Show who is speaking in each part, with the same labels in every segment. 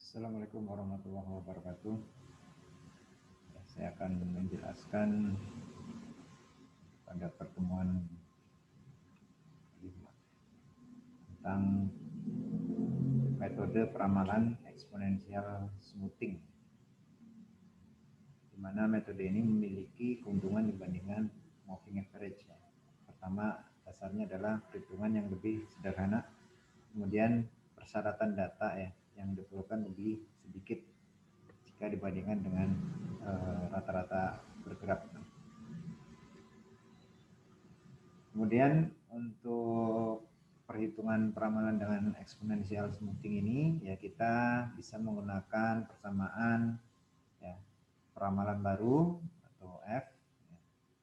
Speaker 1: Assalamualaikum warahmatullahi wabarakatuh. Saya akan menjelaskan pada pertemuan tentang metode peramalan eksponensial smoothing, di mana metode ini memiliki keuntungan dibandingkan moving average. Pertama, dasarnya adalah perhitungan yang lebih sederhana, kemudian persyaratan data yang diperlukan lebih sedikit jika dibandingkan dengan rata-rata bergerak. Kemudian untuk perhitungan peramalan dengan eksponensial smoothing ini ya kita bisa menggunakan persamaan ya, peramalan baru atau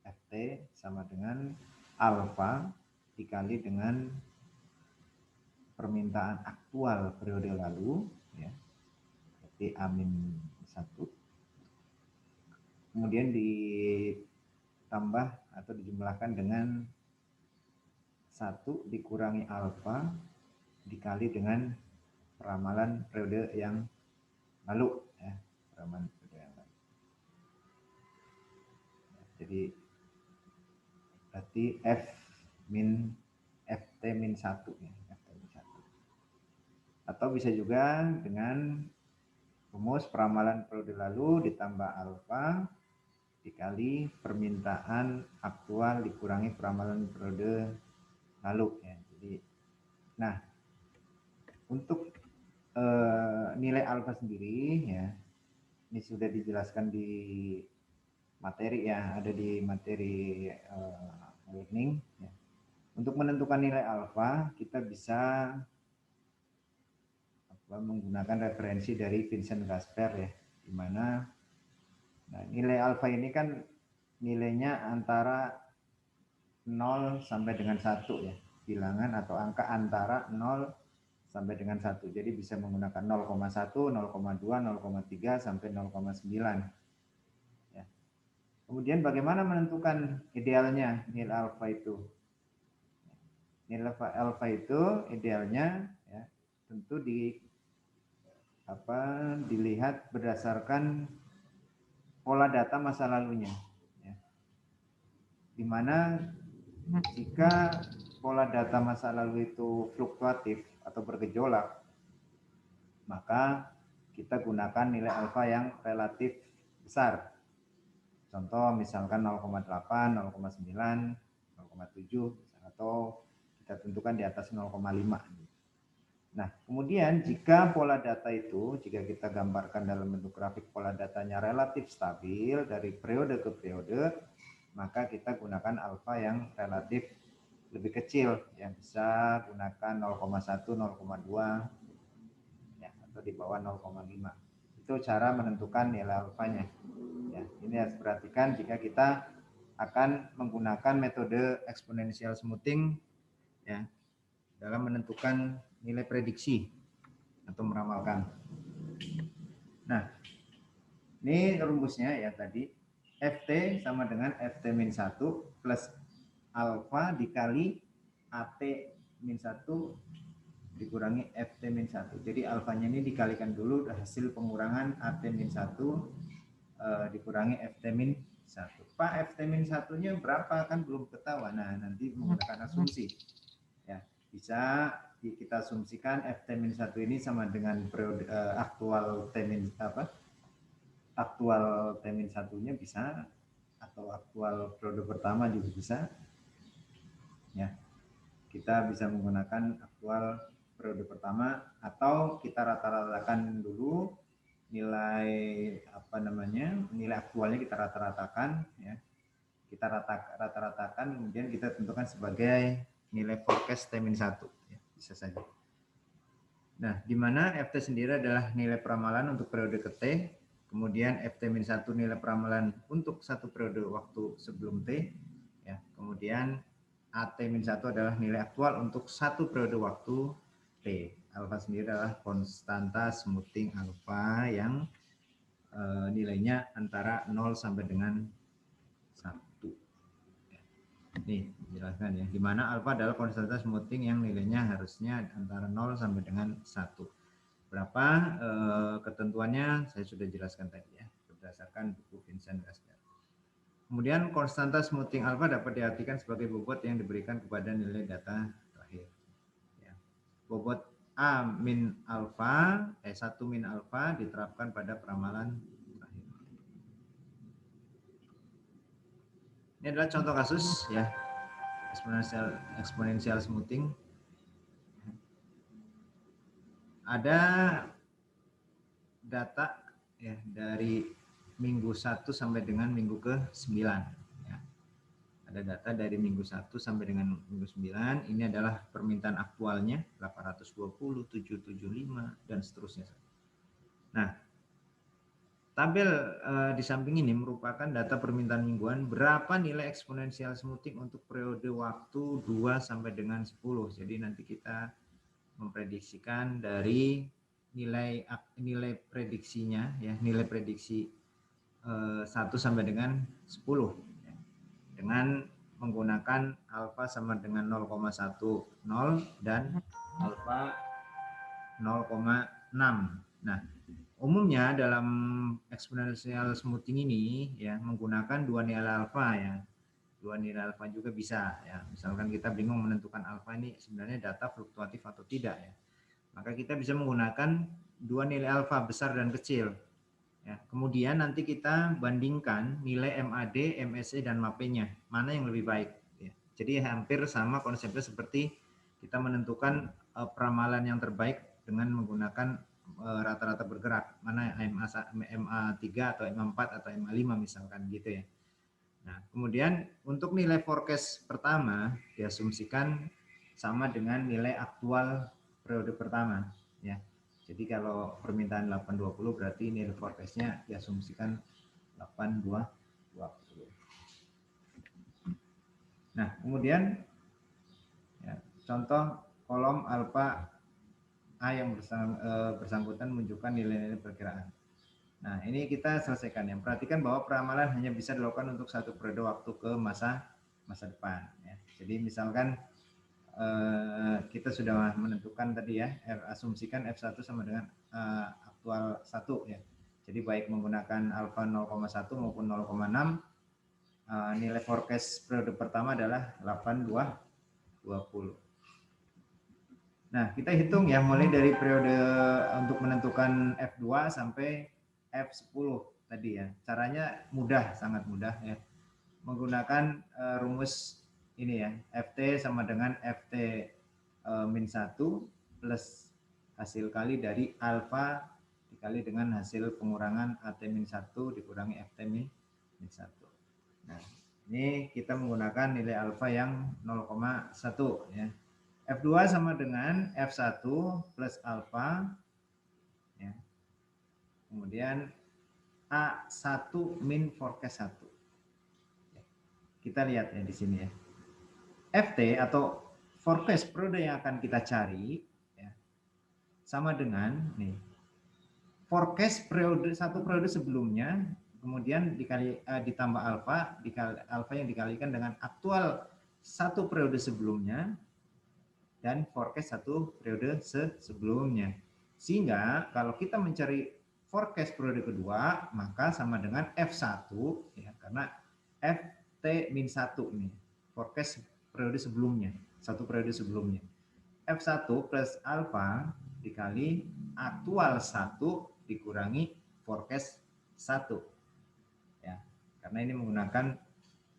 Speaker 1: Ft sama dengan alfa dikali dengan permintaan aktual periode lalu ya, berarti A-1, kemudian ditambah atau dijumlahkan dengan 1 dikurangi alfa dikali dengan peramalan periode yang lalu ya, peramalan periode yang lalu. Jadi berarti Ft min 1 ya, Ft min 1. Atau bisa juga dengan rumus peramalan periode lalu ditambah alfa dikali permintaan aktual dikurangi peramalan periode lalu ya. Jadi nah, untuk nilai alfa sendiri ya, ini sudah dijelaskan di materi ya, ada di materi learning ya. Untuk menentukan nilai alfa kita bisa menggunakan referensi dari Vincent Gasper ya, di mana nilai alfa ini kan nilainya antara 0 sampai dengan 1 ya, bilangan atau angka antara 0 sampai dengan 1. Jadi bisa menggunakan 0,1, 0,2, 0,3 sampai 0,9. Ya. Kemudian bagaimana menentukan idealnya nilai alfa itu? Nilai alfa itu idealnya ya, tentu dilihat berdasarkan pola data masa lalunya. Ya. Di mana jika pola data masa lalu itu fluktuatif atau bergejolak, maka kita gunakan nilai alfa yang relatif besar. Contoh misalkan 0,8, 0,9, 0,7 atau kita tentukan di atas 0,5. Nah, kemudian jika pola data itu, jika kita gambarkan dalam bentuk grafik pola datanya relatif stabil dari periode ke periode, maka kita gunakan alfa yang relatif lebih kecil, yang bisa gunakan 0,1, 0,2 ya, atau di bawah 0,5. Itu cara menentukan nilai alfanya. Ya, ini harus perhatikan jika kita akan menggunakan metode exponential smoothing ya, dalam menentukan nilai prediksi atau meramalkan. Nah, ini rumusnya ya tadi, Ft sama dengan Ft min 1 plus alfa dikali At min 1 dikurangi Ft min 1. Jadi alfanya ini dikalikan dulu hasil pengurangan At min 1 dikurangi Ft min 1. Pak, Ft min 1-nya berapa? Kan belum ketahuan. Nah, nanti menggunakan asumsi. Ya, bisa kita asumsikan Ft min 1 ini sama dengan periode aktual T min aktual T min 1-nya bisa, atau aktual periode pertama juga bisa. Ya. Kita bisa menggunakan aktual periode pertama atau kita rata-ratakan dulu nilai nilai aktualnya kita rata-ratakan ya. Kita rata-ratakan kemudian kita tentukan sebagai nilai forecast T min 1 ya, bisa saja. Nah, di mana Ft sendiri adalah nilai peramalan untuk periode ke T, kemudian Ft min 1 nilai peramalan untuk satu periode waktu sebelum T ya. Kemudian At min 1 adalah nilai aktual untuk satu periode waktu T. Alfa sendiri adalah konstanta smoothing alfa yang nilainya antara 0 sampai dengan 1. Nih, jelaskan ya. Di mana alfa adalah konstanta smoothing yang nilainya harusnya antara 0 sampai dengan 1. Berapa ketentuannya saya sudah jelaskan tadi ya, berdasarkan buku Vincent Gassner. Kemudian konstanta smoothing alpha dapat diartikan sebagai bobot yang diberikan kepada nilai data terakhir. Ya. Bobot A min alpha, 1 min alpha diterapkan pada peramalan terakhir. Ini adalah contoh kasus ya, exponential smoothing. Ada data ya dari minggu 1 sampai dengan minggu ke-9 ya. Ada data dari minggu 1 sampai dengan minggu 9. Ini adalah permintaan aktualnya 820, 775 dan seterusnya. Nah, tabel di samping ini merupakan data permintaan mingguan berapa nilai eksponensial smoothing untuk periode waktu 2 sampai dengan 10. Jadi nanti kita memprediksikan dari nilai prediksinya ya, nilai prediksi 1 sampai dengan 10 ya, dengan menggunakan alfa sama dengan 0,10 dan alfa 0,6. Nah, umumnya dalam exponential smoothing ini ya menggunakan dua nilai alfa ya. Dua nilai alfa juga bisa ya. Misalkan kita bingung menentukan alfa ini sebenarnya data fluktuatif atau tidak ya. Maka kita bisa menggunakan dua nilai alfa besar dan kecil. Ya, kemudian nanti kita bandingkan nilai MAD, MSE dan MAP-nya. Mana yang lebih baik ya. Jadi hampir sama konsepnya seperti kita menentukan peramalan yang terbaik dengan menggunakan rata-rata bergerak. Mana MA3 atau MA4 atau MA5 misalkan gitu ya. Nah, kemudian untuk nilai forecast pertama diasumsikan sama dengan nilai aktual periode pertama ya. Jadi kalau permintaan 820 berarti nilai forecast-nya diasumsikan 8220. Nah, kemudian ya, contoh kolom alfa A yang bersangkutan menunjukkan nilai-nilai perkiraan. Nah, ini kita selesaikan ya. Perhatikan bahwa peramalan hanya bisa dilakukan untuk satu periode waktu ke masa depan ya. Jadi misalkan kita sudah menentukan tadi ya, asumsikan F1 sama dengan aktual 1 ya. Jadi baik menggunakan alfa 0,1 maupun 0,6, nilai forecast periode pertama adalah 8220. Nah, kita hitung ya mulai dari periode untuk menentukan F2 sampai F10 tadi ya. Caranya mudah, sangat mudah ya. Menggunakan rumus ini ya, FT sama dengan FT min 1 plus hasil kali dari alfa dikali dengan hasil pengurangan AT min 1 dikurangi FT min 1. Nah, ini kita menggunakan nilai alfa yang 0,1 ya. F2 sama dengan F1 plus alfa ya. Kemudian A1 min forecast 1. Kita lihat ya di sini ya. FT atau forecast periode yang akan kita cari ya, sama dengan nih forecast periode satu periode sebelumnya, kemudian ditambah alfa, alfa yang dikalikan dengan aktual satu periode sebelumnya dan forecast satu periode sebelumnya. Sehingga kalau kita mencari forecast periode kedua, maka sama dengan F1 ya, karena FT-1 nih, forecast periode sebelumnya, satu periode sebelumnya. F1 plus alfa dikali aktual 1 dikurangi forecast 1. Ya, karena ini menggunakan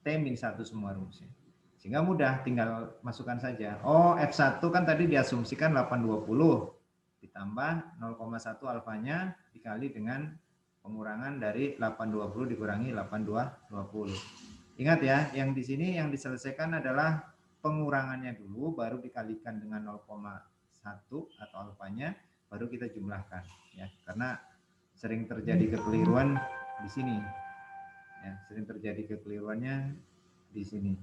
Speaker 1: T-1 semua rumusnya. Sehingga mudah, tinggal masukkan saja. Oh, F1 kan tadi diasumsikan 820 ditambah 0,1 alfanya dikali dengan pengurangan dari 820 dikurangi 8220. Ingat ya, yang di sini yang diselesaikan adalah pengurangannya dulu, baru dikalikan dengan 0,1 atau alfanya, baru kita jumlahkan ya. Karena sering terjadi kekeliruan di sini. Ya, sering terjadi kekeliruannya di sini.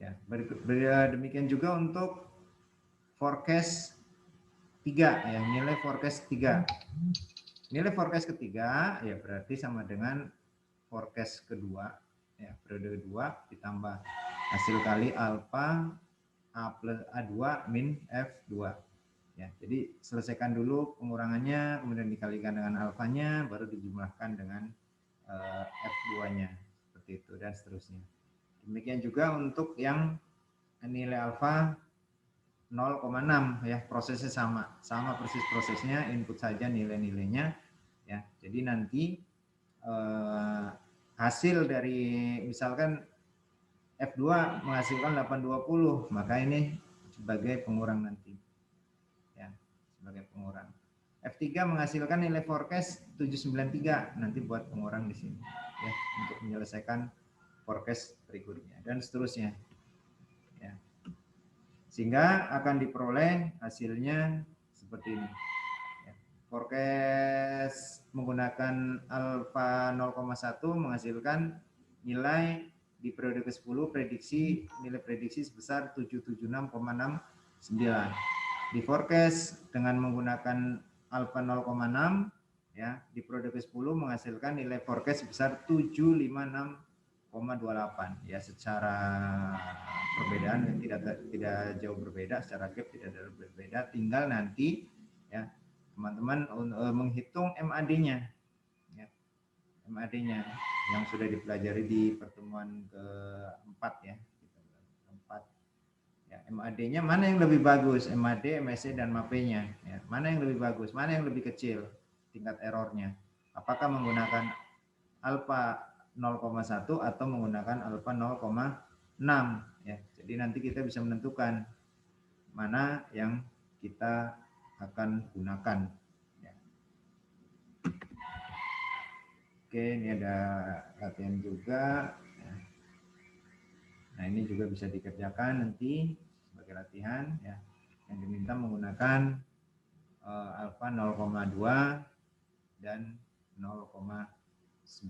Speaker 1: Ya, demikian juga untuk forecast 3 ya, nilai forecast 3. Nilai forecast ketiga ya berarti sama dengan forecast kedua ya, periode kedua ditambah hasil kali alfa A plus A2 min F2 Ya, jadi selesaikan dulu pengurangannya, kemudian dikalikan dengan alfanya, baru dijumlahkan dengan F2-nya. Seperti itu dan seterusnya. Demikian juga untuk yang nilai alfa 0,6 ya, prosesnya sama persis prosesnya, input saja nilai-nilainya ya. Jadi nanti hasil dari misalkan F2 menghasilkan 820, maka ini sebagai pengurang nanti. Ya, sebagai pengurang. F3 menghasilkan nilai forecast 793, nanti buat pengurang di sini ya untuk menyelesaikan forecast berikutnya dan seterusnya. Ya. Sehingga akan diperoleh hasilnya seperti ini. Ya. Forecast menggunakan alfa 0,1 menghasilkan nilai di periode ke-10 nilai prediksi sebesar 776,69. Di forecast dengan menggunakan alfa 0,6 ya, di periode ke-10 menghasilkan nilai forecast sebesar 756,28 ya, secara perbedaan tidak jauh berbeda, secara gap tidak jauh berbeda, tinggal nanti ya teman-teman menghitung MAD-nya ya, MAD-nya yang sudah dipelajari di pertemuan keempat ya. Ya, MAD-nya mana yang lebih bagus, MAD, MSE, dan MAP-nya. Ya, mana yang lebih bagus, mana yang lebih kecil tingkat errornya. Apakah menggunakan alfa 0,1 atau menggunakan alfa 0,6. Ya, jadi nanti kita bisa menentukan mana yang kita akan gunakan. Ya. Oke, ini ada latihan juga. Nah, ini juga bisa dikerjakan nanti sebagai latihan ya. Yang diminta menggunakan alfa 0,2 dan 0,9.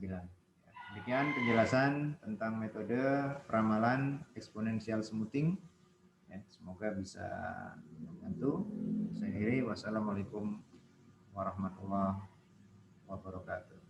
Speaker 1: Ya, demikian penjelasan tentang metode peramalan eksponensial smoothing. Ya, semoga bisa membantu. Saya akhiri, wassalamualaikum warahmatullahi wabarakatuh.